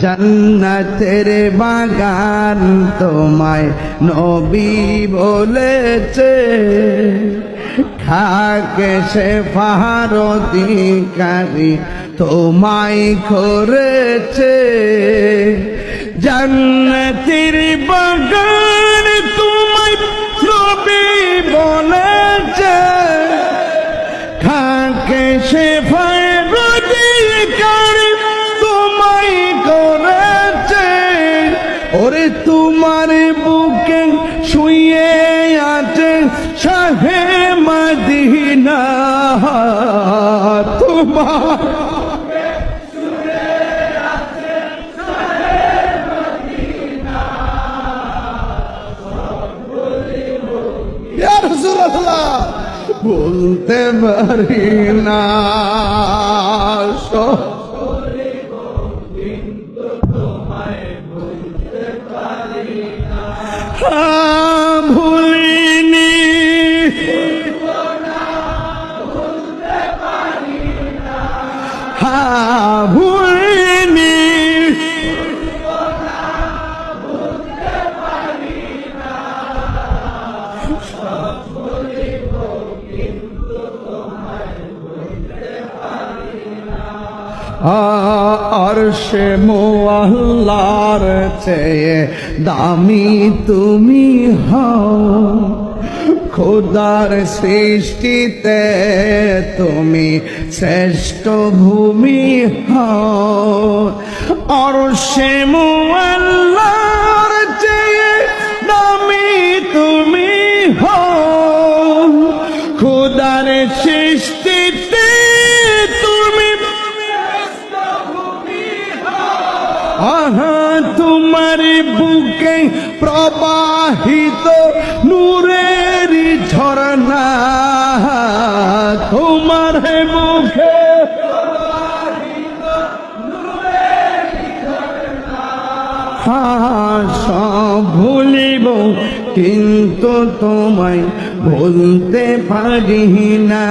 জান্নাতের বাগান তোমায় নবী বলেছে, খাকে সে পাহাড় অধিকারী তোমায় করেছে। জান্নাতের বাগান তোমায় নবী বলেছে, খাকে সে পাহাড় অধিকারী তোমায় করেছে। ওরে তোমার বুকে শুয়ে আছে শাহে মদিনা, তোমার ইয়া রাসূলুল্লাহ বলতে পারি না, ভুলিনি ভুলিনি আরশে মুআল্লার চেয়ে দামি তুমি হও, খোদার সৃষ্টিতে তুমি শ্রেষ্ঠ ভূমি হও। আরশে মুআল্লার চেয়ে দামি তুমি হও, খোদার সৃষ্টিতে তোমার বুকে প্রবাহিত নূরের ঝরনা, তোমার বুকে সব ভুলিব কিন্তু তোমায় ভুলতে পারি না,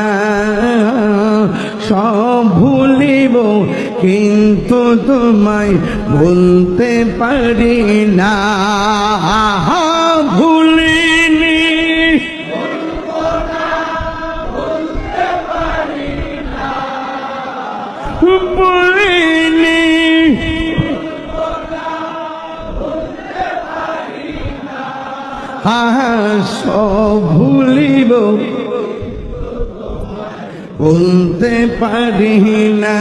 সব ভুলিব কিন্তু তোমায় ভুলতে পারি না। ভুলিনি ভুলিনি সব ভুলিব বলতে পারি না।